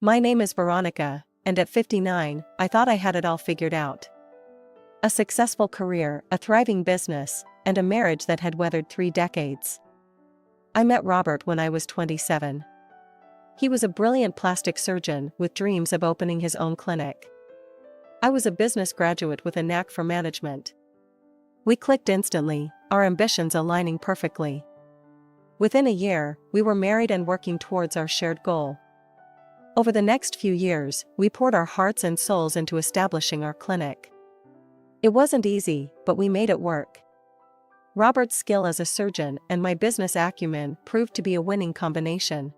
My name is Veronica, and at 59, I thought I had it all figured out. A successful career, a thriving business, and a marriage that had weathered 3 decades. I met Robert when I was 27. He was a brilliant plastic surgeon with dreams of opening his own clinic. I was a business graduate with a knack for management. We clicked instantly, our ambitions aligning perfectly. Within a year, we were married and working towards our shared goal. Over the next few years, we poured our hearts and souls into establishing our clinic. It wasn't easy, but we made it work. Robert's skill as a surgeon and my business acumen proved to be a winning combination.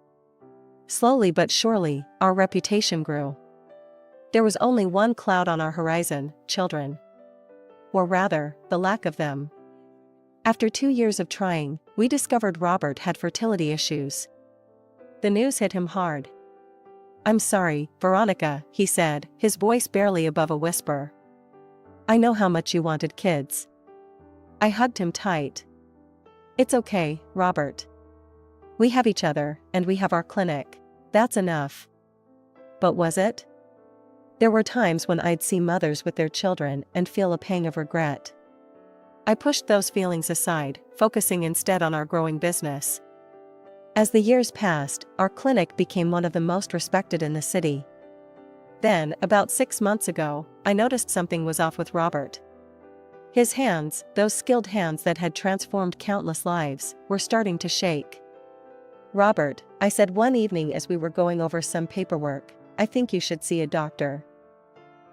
Slowly but surely, our reputation grew. There was only one cloud on our horizon: children. Or rather, the lack of them. After 2 years of trying, we discovered Robert had fertility issues. The news hit him hard. "I'm sorry, Veronica," he said, his voice barely above a whisper. "I know how much you wanted kids." I hugged him tight. "It's okay, Robert. We have each other, and we have our clinic. That's enough." But was it? There were times when I'd see mothers with their children and feel a pang of regret. I pushed those feelings aside, focusing instead on our growing business. As the years passed, our clinic became one of the most respected in the city. Then, about 6 months ago, I noticed something was off with Robert. His hands, those skilled hands that had transformed countless lives, were starting to shake. "Robert," I said one evening as we were going over some paperwork, "I think you should see a doctor."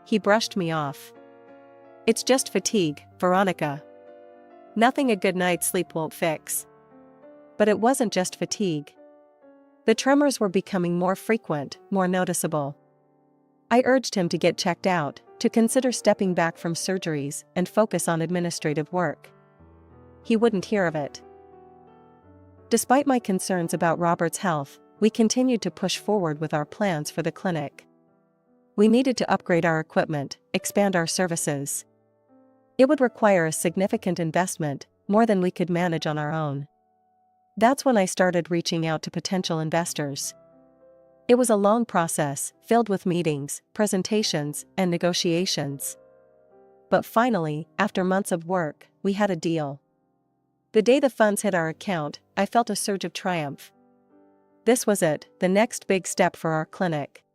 He brushed me off. "It's just fatigue, Veronica. Nothing a good night's sleep won't fix." But it wasn't just fatigue. The tremors were becoming more frequent, more noticeable. I urged him to get checked out, to consider stepping back from surgeries and focus on administrative work. He wouldn't hear of it. Despite my concerns about Robert's health, we continued to push forward with our plans for the clinic. We needed to upgrade our equipment, expand our services. It would require a significant investment, more than we could manage on our own. That's when I started reaching out to potential investors. It was a long process, filled with meetings, presentations, and negotiations. But finally, after months of work, we had a deal. The day the funds hit our account, I felt a surge of triumph. This was it, the next big step for our clinic.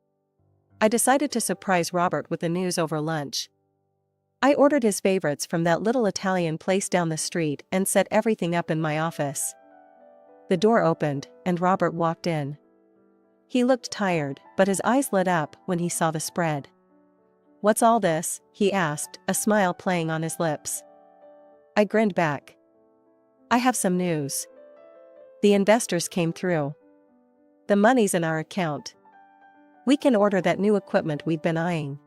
I decided to surprise Robert with the news over lunch. I ordered his favorites from that little Italian place down the street and set everything up in my office. The door opened, and Robert walked in. He looked tired, but his eyes lit up when he saw the spread. "What's all this?" he asked, a smile playing on his lips. I grinned back. "I have some news. The investors came through. The money's in our account. We can order that new equipment we've been eyeing."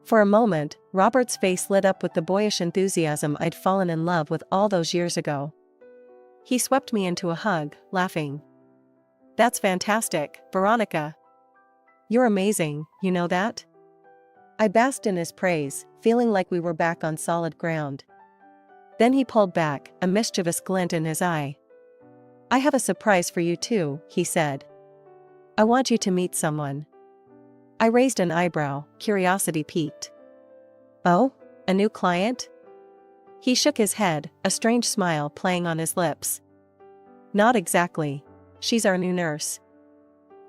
For a moment, Robert's face lit up with the boyish enthusiasm I'd fallen in love with all those years ago. He swept me into a hug, laughing. "That's fantastic, Veronica. You're amazing, you know that?" I basked in his praise, feeling like we were back on solid ground. Then he pulled back, a mischievous glint in his eye. "I have a surprise for you too," he said. "I want you to meet someone." I raised an eyebrow, curiosity piqued. "Oh, a new client?" He shook his head, a strange smile playing on his lips. "Not exactly. She's our new nurse."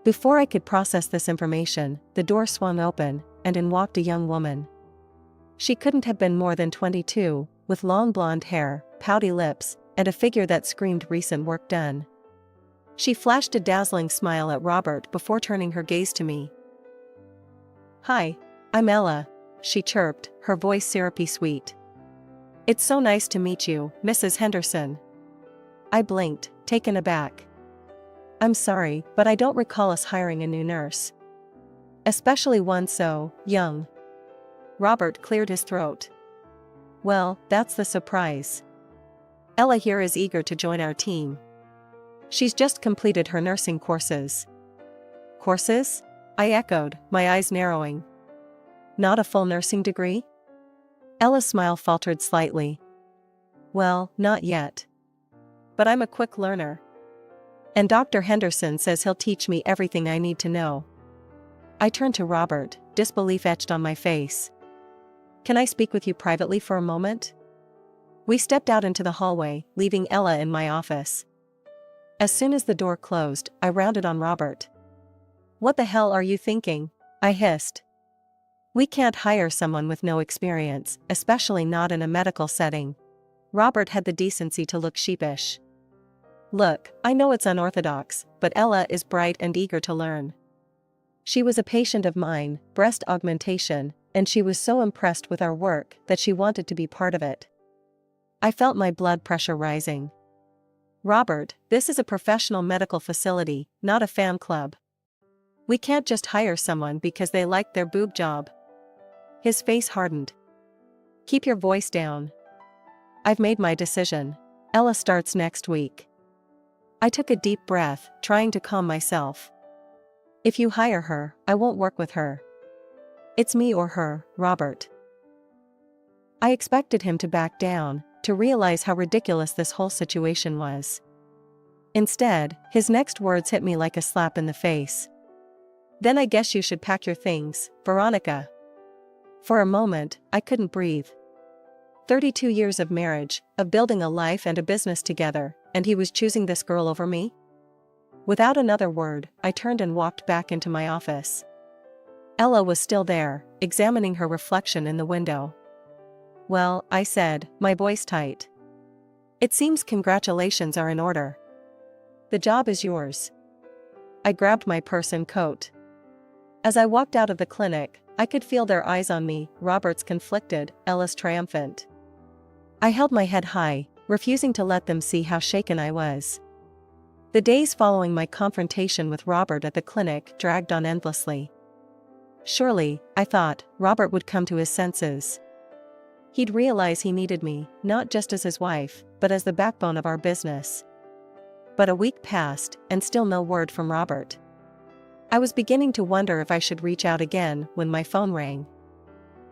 Before I could process this information, the door swung open, and in walked a young woman. She couldn't have been more than 22, with long blonde hair, pouty lips, and a figure that screamed recent work done. She flashed a dazzling smile at Robert before turning her gaze to me. "Hi, I'm Ella," she chirped, her voice syrupy sweet. "It's so nice to meet you, Mrs. Henderson." I blinked, taken aback. "I'm sorry, but I don't recall us hiring a new nurse. Especially one so young." Robert cleared his throat. "Well, that's the surprise. Ella here is eager to join our team. She's just completed her nursing courses." "Courses?" I echoed, my eyes narrowing. "Not a full nursing degree?" Ella's smile faltered slightly. "Well, not yet. But I'm a quick learner. And Dr. Henderson says he'll teach me everything I need to know." I turned to Robert, disbelief etched on my face. "Can I speak with you privately for a moment?" We stepped out into the hallway, leaving Ella in my office. As soon as the door closed, I rounded on Robert. "What the hell are you thinking?" I hissed. "We can't hire someone with no experience, especially not in a medical setting." Robert had the decency to look sheepish. "Look, I know it's unorthodox, but Ella is bright and eager to learn. She was a patient of mine, breast augmentation, and she was so impressed with our work that she wanted to be part of it." I felt my blood pressure rising. "Robert, this is a professional medical facility, not a fan club. We can't just hire someone because they like their boob job." His face hardened. "Keep your voice down. I've made my decision. Ella starts next week." I took a deep breath, trying to calm myself. "If you hire her, I won't work with her. It's me or her, Robert." I expected him to back down, to realize how ridiculous this whole situation was. Instead, his next words hit me like a slap in the face. "Then I guess you should pack your things, Veronica." For a moment, I couldn't breathe. 32 years of marriage, of building a life and a business together, and he was choosing this girl over me? Without another word, I turned and walked back into my office. Ella was still there, examining her reflection in the window. "Well," I said, my voice tight. "It seems congratulations are in order. The job is yours." I grabbed my purse and coat. As I walked out of the clinic, I could feel their eyes on me, Robert's conflicted, Ella's triumphant. I held my head high, refusing to let them see how shaken I was. The days following my confrontation with Robert at the clinic dragged on endlessly. Surely, I thought, Robert would come to his senses. He'd realize he needed me, not just as his wife, but as the backbone of our business. But a week passed, and still no word from Robert. I was beginning to wonder if I should reach out again when my phone rang.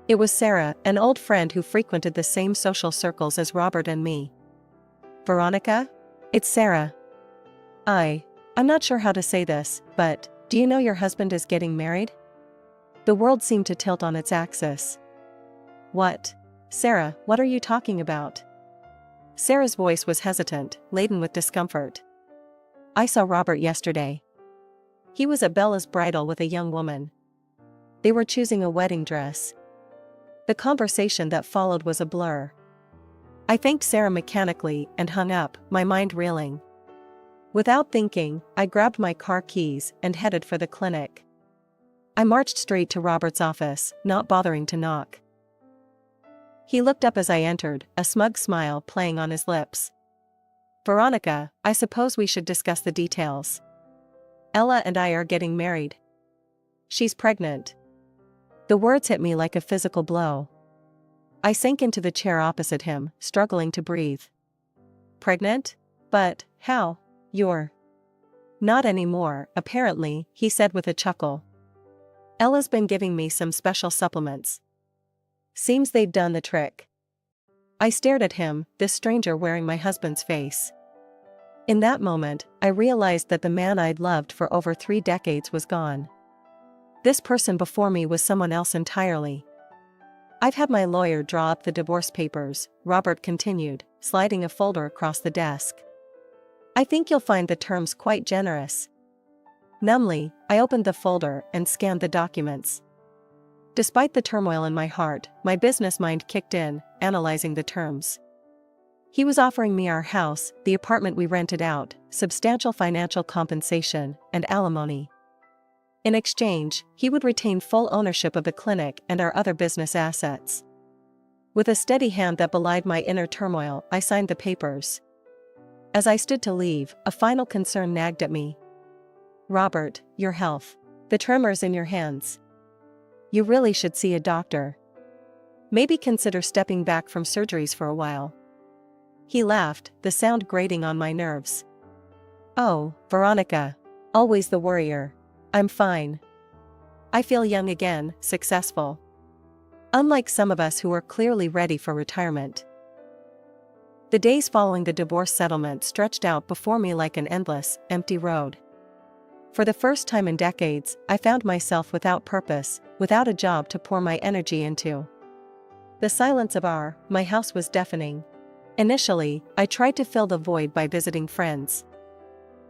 It was Sarah, an old friend who frequented the same social circles as Robert and me. "Veronica? It's Sarah. I'm not sure how to say this, but do you know your husband is getting married?" The world seemed to tilt on its axis. "What? Sarah, what are you talking about?" Sarah's voice was hesitant, laden with discomfort. "I saw Robert yesterday. He was at Bella's bridal with a young woman. They were choosing a wedding dress." The conversation that followed was a blur. I thanked Sarah mechanically and hung up, my mind reeling. Without thinking, I grabbed my car keys and headed for the clinic. I marched straight to Robert's office, not bothering to knock. He looked up as I entered, a smug smile playing on his lips. "Veronica, I suppose we should discuss the details. Ella and I are getting married. She's pregnant." The words hit me like a physical blow. I sank into the chair opposite him, struggling to breathe. "Pregnant? But, how? You're..." "Not anymore, apparently," he said with a chuckle. "Ella's been giving me some special supplements. Seems they've done the trick." I stared at him, this stranger wearing my husband's face. In that moment, I realized that the man I'd loved for over 3 decades was gone. This person before me was someone else entirely. "I've had my lawyer draw up the divorce papers," Robert continued, sliding a folder across the desk. "I think you'll find the terms quite generous." Numbly, I opened the folder and scanned the documents. Despite the turmoil in my heart, my business mind kicked in, analyzing the terms. He was offering me our house, the apartment we rented out, substantial financial compensation, and alimony. In exchange, he would retain full ownership of the clinic and our other business assets. With a steady hand that belied my inner turmoil, I signed the papers. As I stood to leave, a final concern nagged at me. "Robert, your health. The tremors in your hands. You really should see a doctor. Maybe consider stepping back from surgeries for a while." He laughed, the sound grating on my nerves. "Oh, Veronica. Always the worrier. I'm fine. I feel young again, successful. Unlike some of us who are clearly ready for retirement." The days following the divorce settlement stretched out before me like an endless, empty road. For the first time in decades, I found myself without purpose, without a job to pour my energy into. The silence of my house was deafening. Initially, I tried to fill the void by visiting friends.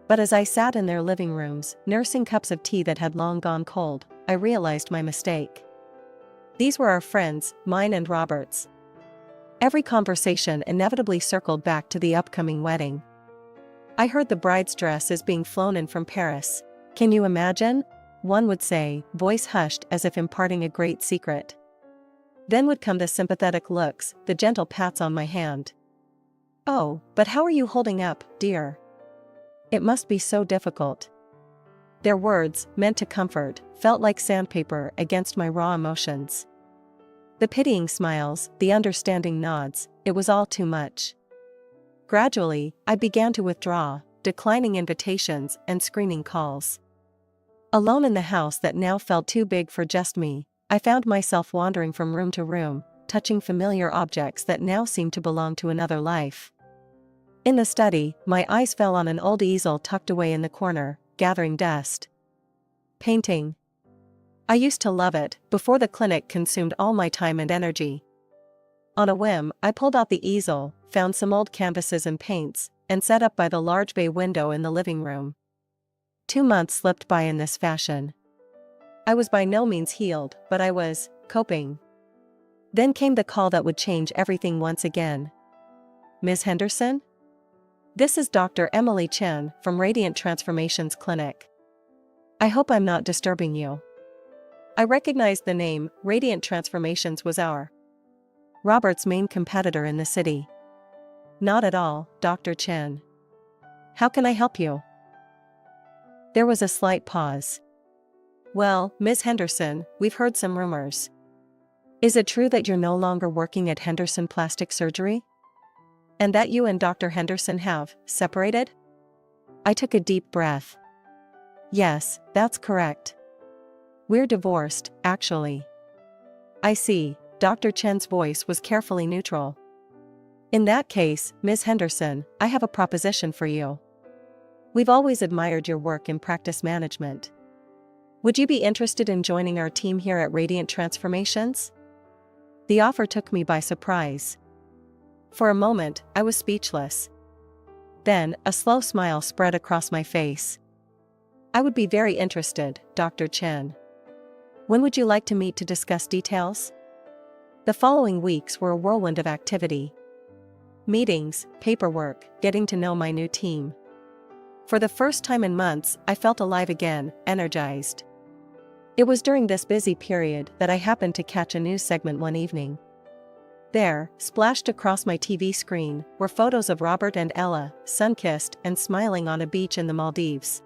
But as I sat in their living rooms, nursing cups of tea that had long gone cold, I realized my mistake. These were our friends, mine and Robert's. Every conversation inevitably circled back to the upcoming wedding. I heard the bride's dress is being flown in from Paris. Can you imagine? One would say, voice hushed as if imparting a great secret. Then would come the sympathetic looks, the gentle pats on my hand. Oh, but how are you holding up, dear? It must be so difficult. Their words, meant to comfort, felt like sandpaper against my raw emotions. The pitying smiles, the understanding nods, it was all too much. Gradually, I began to withdraw, declining invitations and screening calls. Alone in the house that now felt too big for just me, I found myself wandering from room to room, touching familiar objects that now seemed to belong to another life. In the study, my eyes fell on an old easel tucked away in the corner, gathering dust. Painting. I used to love it, before the clinic consumed all my time and energy. On a whim, I pulled out the easel, found some old canvases and paints, and set up by the large bay window in the living room. 2 months slipped by in this fashion. I was by no means healed, but I was coping. Then came the call that would change everything once again. Ms. Henderson? This is Dr. Emily Chen from Radiant Transformations Clinic. I hope I'm not disturbing you. I recognized the name. Radiant Transformations was Robert's main competitor in the city. Not at all, Dr. Chen. How can I help you? There was a slight pause. Well, Ms. Henderson, we've heard some rumors. Is it true that you're no longer working at Henderson Plastic Surgery? And that you and Dr. Henderson have separated? I took a deep breath. Yes, that's correct. We're divorced, actually. I see. Dr. Chen's voice was carefully neutral. In that case, Ms. Henderson, I have a proposition for you. We've always admired your work in practice management. Would you be interested in joining our team here at Radiant Transformations? The offer took me by surprise. For a moment, I was speechless. Then, a slow smile spread across my face. I would be very interested, Dr. Chen. When would you like to meet to discuss details? The following weeks were a whirlwind of activity. Meetings, paperwork, getting to know my new team. For the first time in months, I felt alive again, energized. It was during this busy period that I happened to catch a news segment one evening. There, splashed across my TV screen, were photos of Robert and Ella, sun-kissed and smiling on a beach in the Maldives.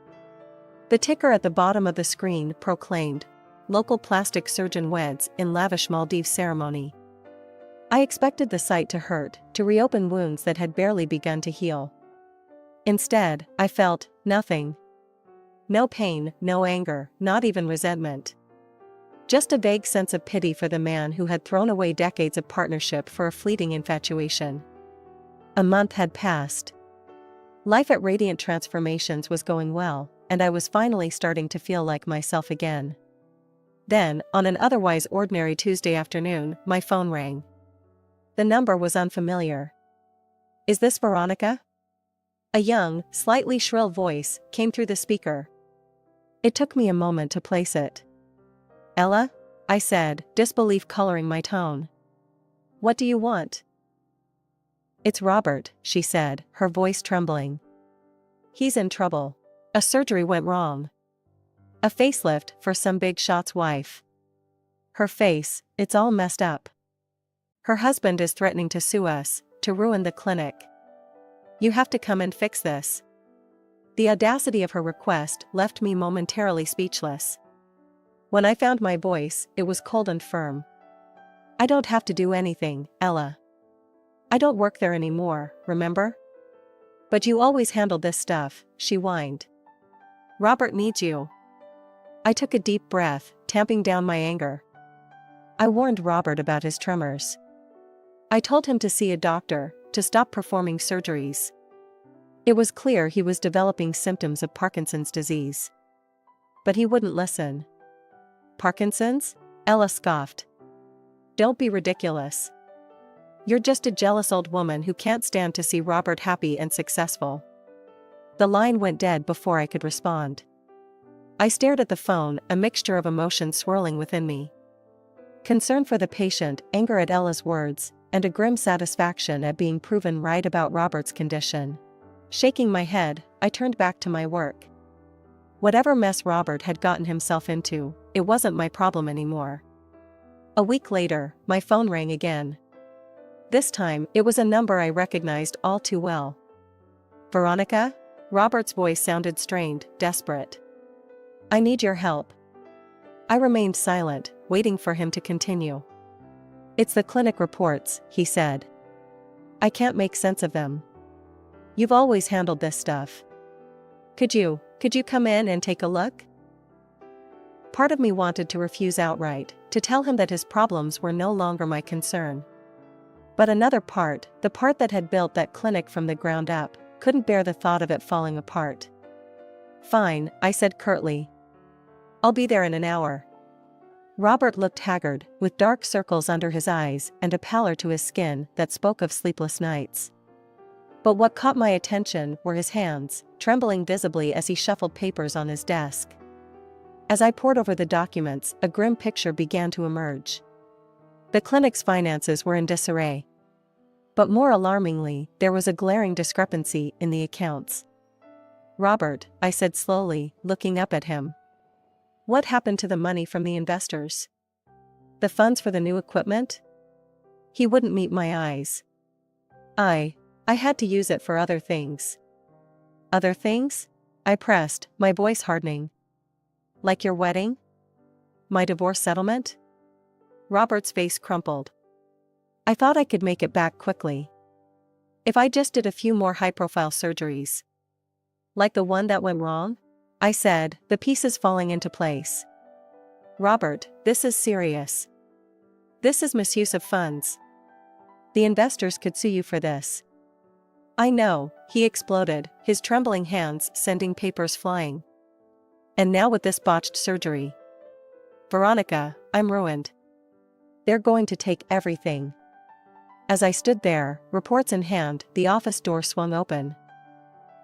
The ticker at the bottom of the screen proclaimed, "Local plastic surgeon weds in lavish Maldives ceremony." I expected the sight to hurt, to reopen wounds that had barely begun to heal. Instead, I felt nothing. No pain, no anger, not even resentment. Just a vague sense of pity for the man who had thrown away decades of partnership for a fleeting infatuation. A month had passed. Life at Radiant Transformations was going well, and I was finally starting to feel like myself again. Then, on an otherwise ordinary Tuesday afternoon, my phone rang. The number was unfamiliar. "Is this Veronica?" A young, slightly shrill voice came through the speaker. It took me a moment to place it. "Ella?" I said, disbelief coloring my tone. "What do you want?" "It's Robert," she said, her voice trembling. "He's in trouble. A surgery went wrong. A facelift for some big shot's wife. Her face, it's all messed up. Her husband is threatening to sue us, to ruin the clinic. You have to come and fix this." The audacity of her request left me momentarily speechless. When I found my voice, it was cold and firm. "I don't have to do anything, Ella. I don't work there anymore, remember? But you always handled this stuff," she whined. "Robert needs you." I took a deep breath, tamping down my anger. I warned Robert about his tremors. I told him to see a doctor, to stop performing surgeries. It was clear he was developing symptoms of Parkinson's disease. but he wouldn't listen. Parkinson's? Ella scoffed. Don't be ridiculous. You're just a jealous old woman who can't stand to see Robert happy and successful. The line went dead before I could respond. I stared at the phone, a mixture of emotions swirling within me. Concern for the patient, anger at Ella's words, and a grim satisfaction at being proven right about Robert's condition. Shaking my head, I turned back to my work. Whatever mess Robert had gotten himself into, it wasn't my problem anymore. A week later, my phone rang again. This time, it was a number I recognized all too well. Veronica? Robert's voice sounded strained, desperate. I need your help. I remained silent, waiting for him to continue. It's the clinic reports, he said. I can't make sense of them. You've always handled this stuff. Could you come in and take a look? Part of me wanted to refuse outright, to tell him that his problems were no longer my concern. But another part, the part that had built that clinic from the ground up, couldn't bear the thought of it falling apart. Fine, I said curtly. I'll be there in an hour. Robert looked haggard, with dark circles under his eyes and a pallor to his skin that spoke of sleepless nights. But what caught my attention were his hands, trembling visibly as he shuffled papers on his desk. As I pored over the documents, a grim picture began to emerge. The clinic's finances were in disarray. But more alarmingly, there was a glaring discrepancy in the accounts. Robert, I said slowly, looking up at him. What happened to the money from the investors? The funds for the new equipment? He wouldn't meet my eyes. I had to use it for other things. Other things? I pressed, my voice hardening. Like your wedding? My divorce settlement? Robert's face crumpled. I thought I could make it back quickly. If I just did a few more high-profile surgeries. Like the one that went wrong? I said, the pieces falling into place. Robert, this is serious. This is misuse of funds. The investors could sue you for this. I know, he exploded, his trembling hands sending papers flying. And now with this botched surgery. Veronica, I'm ruined. They're going to take everything. As I stood there, reports in hand, the office door swung open.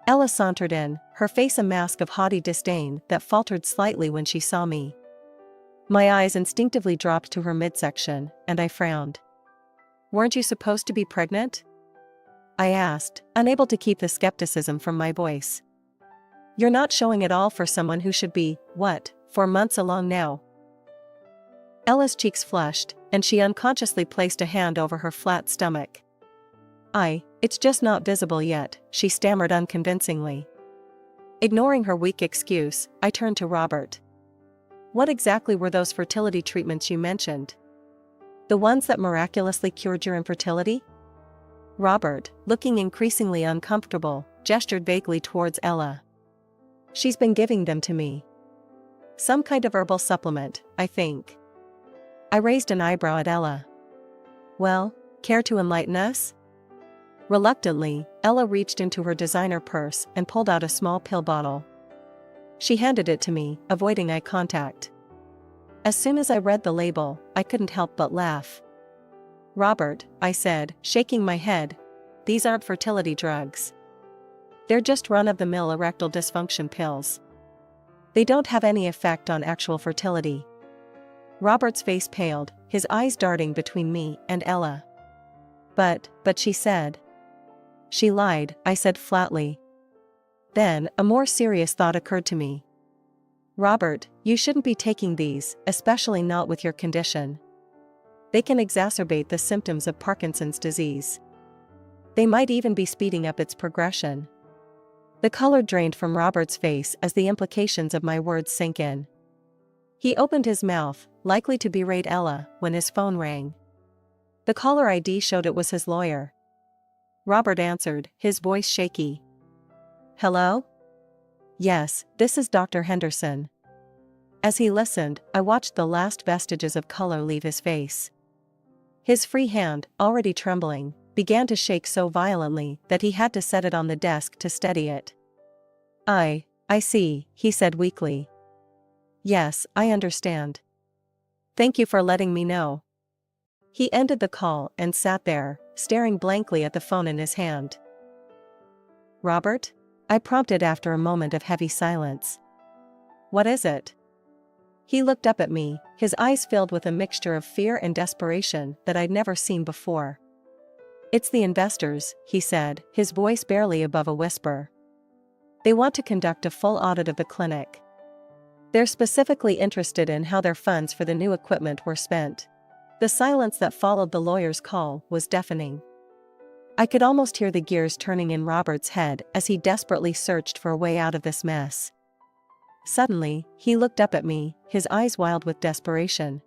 Ella sauntered in, her face a mask of haughty disdain that faltered slightly when she saw me. My eyes instinctively dropped to her midsection, and I frowned. Weren't you supposed to be pregnant? I asked, unable to keep the skepticism from my voice. You're not showing at all for someone who should be, 4 months along now. Ella's cheeks flushed, and she unconsciously placed a hand over her flat stomach. It's just not visible yet, she stammered unconvincingly. Ignoring her weak excuse, I turned to Robert. What exactly were those fertility treatments you mentioned? The ones that miraculously cured your infertility? Robert, looking increasingly uncomfortable, gestured vaguely towards Ella. She's been giving them to me. Some kind of herbal supplement, I think. I raised an eyebrow at Ella. Well, care to enlighten us? Reluctantly, Ella reached into her designer purse and pulled out a small pill bottle. She handed it to me, avoiding eye contact. As soon as I read the label, I couldn't help but laugh. Robert, I said, shaking my head, these aren't fertility drugs. They're just run-of-the-mill erectile dysfunction pills. They don't have any effect on actual fertility. Robert's face paled, his eyes darting between me and Ella. But she said. She lied, I said flatly. Then, a more serious thought occurred to me. Robert, you shouldn't be taking these, especially not with your condition. They can exacerbate the symptoms of Parkinson's disease. They might even be speeding up its progression. The color drained from Robert's face as the implications of my words sank in. He opened his mouth, likely to berate Ella, when his phone rang. The caller ID showed it was his lawyer. Robert answered, his voice shaky. Hello? Yes, this is Dr. Henderson. As he listened, I watched the last vestiges of color leave his face. His free hand, already trembling, began to shake so violently that he had to set it on the desk to steady it. I see, he said weakly. Yes, I understand. Thank you for letting me know. He ended the call and sat there, staring blankly at the phone in his hand. Robert? I prompted after a moment of heavy silence. What is it? He looked up at me, his eyes filled with a mixture of fear and desperation that I'd never seen before. It's the investors, he said, his voice barely above a whisper. They want to conduct a full audit of the clinic. They're specifically interested in how their funds for the new equipment were spent. The silence that followed the lawyer's call was deafening. I could almost hear the gears turning in Robert's head as he desperately searched for a way out of this mess. Suddenly, he looked up at me, his eyes wild with desperation.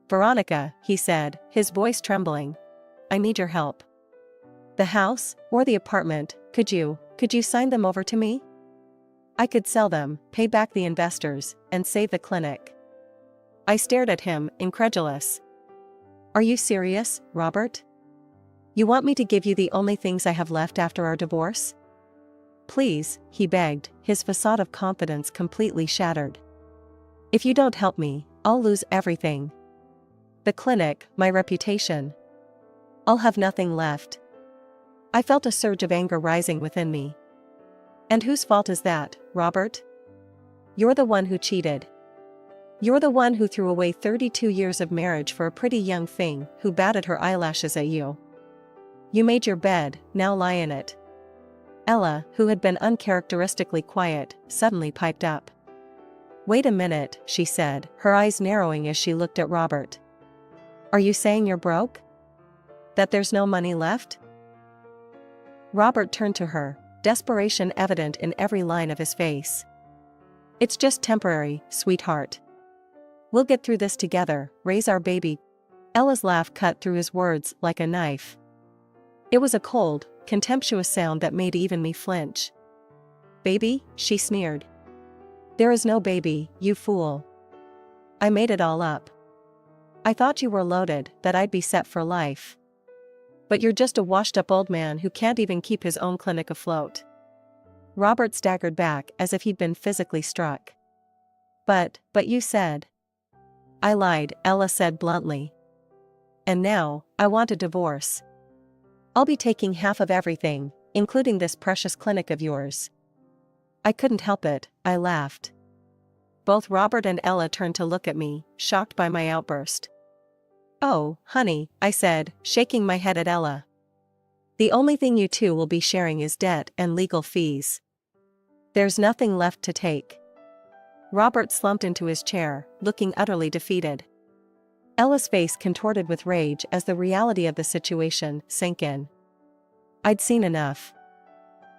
Veronica, he said, his voice trembling. I need your help. The house, or the apartment, could you sign them over to me? I could sell them, pay back the investors, and save the clinic. I stared at him, incredulous. Are you serious, Robert? You want me to give you the only things I have left after our divorce? Please, he begged, his facade of confidence completely shattered. If you don't help me, I'll lose everything. The clinic, my reputation. I'll have nothing left. I felt a surge of anger rising within me. And whose fault is that, Robert? You're the one who cheated. You're the one who threw away 32 years of marriage for a pretty young thing who batted her eyelashes at you. You made your bed, now lie in it. Ella, who had been uncharacteristically quiet, suddenly piped up. Wait a minute, she said, her eyes narrowing as she looked at Robert. Are you saying you're broke? That there's no money left? Robert turned to her, desperation evident in every line of his face. It's just temporary, sweetheart. We'll get through this together, raise our baby. Ella's laugh cut through his words like a knife. It was a cold, contemptuous sound that made even me flinch. Baby, she sneered. There is no baby, you fool. I made it all up. I thought you were loaded, that I'd be set for life. But you're just a washed-up old man who can't even keep his own clinic afloat. Robert staggered back as if he'd been physically struck. But you said. I lied, Ella said bluntly. And now, I want a divorce. I'll be taking half of everything, including this precious clinic of yours. I couldn't help it, I laughed. Both Robert and Ella turned to look at me, shocked by my outburst. Oh, honey, I said, shaking my head at Ella. The only thing you two will be sharing is debt and legal fees. There's nothing left to take. Robert slumped into his chair, looking utterly defeated. Ella's face contorted with rage as the reality of the situation sank in. I'd seen enough.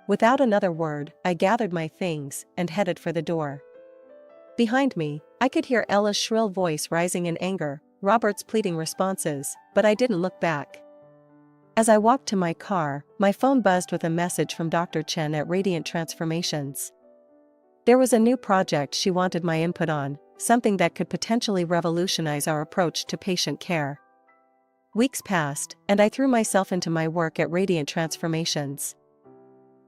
Without another word, I gathered my things and headed for the door. Behind me, I could hear Ella's shrill voice rising in anger, Robert's pleading responses, but I didn't look back. As I walked to my car, my phone buzzed with a message from Dr. Chen at Radiant Transformations. There was a new project she wanted my input on, something that could potentially revolutionize our approach to patient care. Weeks passed, and I threw myself into my work at Radiant Transformations.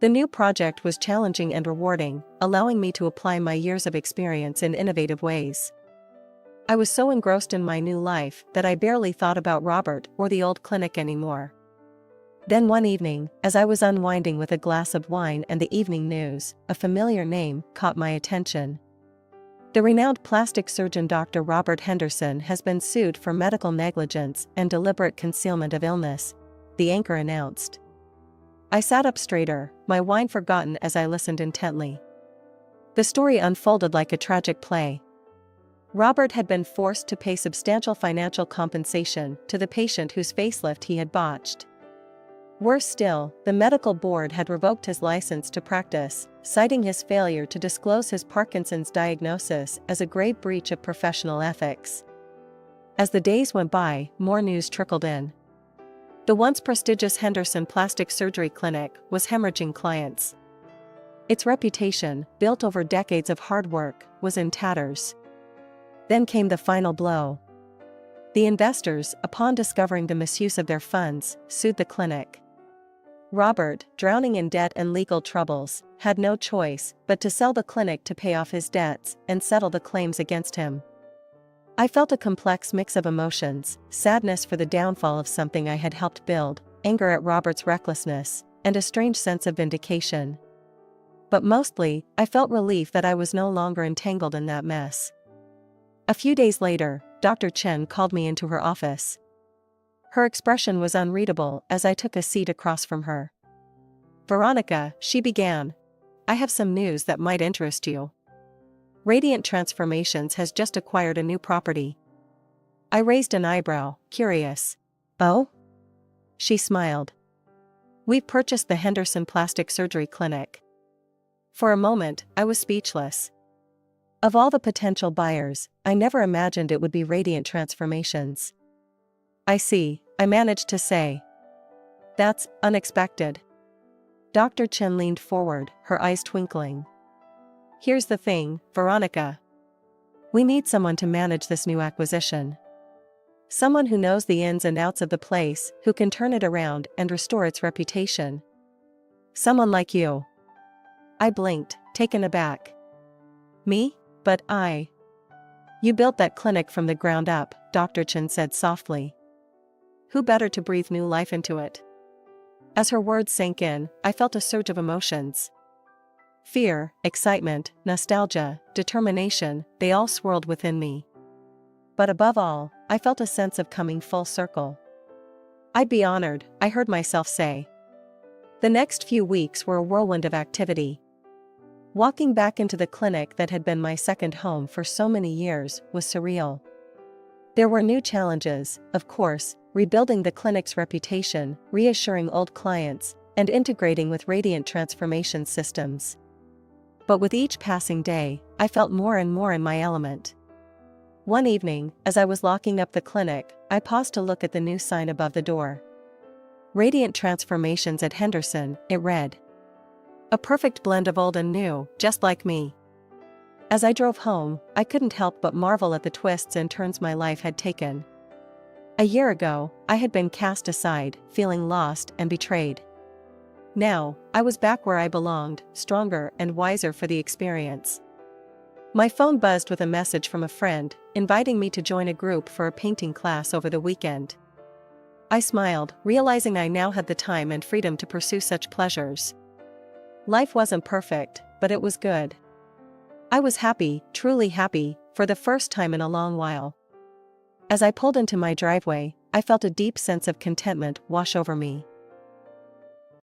The new project was challenging and rewarding, allowing me to apply my years of experience in innovative ways. I was so engrossed in my new life that I barely thought about Robert or the old clinic anymore. Then one evening, as I was unwinding with a glass of wine and the evening news, a familiar name caught my attention. The renowned plastic surgeon Dr. Robert Henderson has been sued for medical negligence and deliberate concealment of illness, the anchor announced. I sat up straighter, my wine forgotten as I listened intently. The story unfolded like a tragic play. Robert had been forced to pay substantial financial compensation to the patient whose facelift he had botched. Worse still, the medical board had revoked his license to practice, citing his failure to disclose his Parkinson's diagnosis as a grave breach of professional ethics. As the days went by, more news trickled in. The once prestigious Henderson Plastic Surgery Clinic was hemorrhaging clients. Its reputation, built over decades of hard work, was in tatters. Then came the final blow. The investors, upon discovering the misuse of their funds, sued the clinic. Robert, drowning in debt and legal troubles, had no choice but to sell the clinic to pay off his debts and settle the claims against him. I felt a complex mix of emotions: sadness for the downfall of something I had helped build, anger at Robert's recklessness, and a strange sense of vindication. But mostly, I felt relief that I was no longer entangled in that mess. A few days later, Dr. Chen called me into her office. Her expression was unreadable as I took a seat across from her. "Veronica," she began, "I have some news that might interest you. Radiant Transformations has just acquired a new property." I raised an eyebrow, curious. "Oh?" She smiled. "We've purchased the Henderson Plastic Surgery Clinic." For a moment, I was speechless. Of all the potential buyers, I never imagined it would be Radiant Transformations. "I see," I managed to say. "That's unexpected." Dr. Chen leaned forward, her eyes twinkling. "Here's the thing, Veronica. We need someone to manage this new acquisition. Someone who knows the ins and outs of the place, who can turn it around and restore its reputation. Someone like you." I blinked, taken aback. "Me? But You built that clinic from the ground up," Dr. Chen said softly. "Who better to breathe new life into it?" As her words sank in, I felt a surge of emotions. Fear, excitement, nostalgia, determination, they all swirled within me. But above all, I felt a sense of coming full circle. "I'd be honored," I heard myself say. The next few weeks were a whirlwind of activity. Walking back into the clinic that had been my second home for so many years was surreal. There were new challenges, of course: rebuilding the clinic's reputation, reassuring old clients, and integrating with Radiant Transformation systems. But with each passing day, I felt more and more in my element. One evening, as I was locking up the clinic, I paused to look at the new sign above the door. "Radiant Transformations at Henderson," it read. A perfect blend of old and new, just like me. As I drove home, I couldn't help but marvel at the twists and turns my life had taken. A year ago, I had been cast aside, feeling lost and betrayed. Now, I was back where I belonged, stronger and wiser for the experience. My phone buzzed with a message from a friend, inviting me to join a group for a painting class over the weekend. I smiled, realizing I now had the time and freedom to pursue such pleasures. Life wasn't perfect, but it was good. I was happy, truly happy, for the first time in a long while. As I pulled into my driveway, I felt a deep sense of contentment wash over me.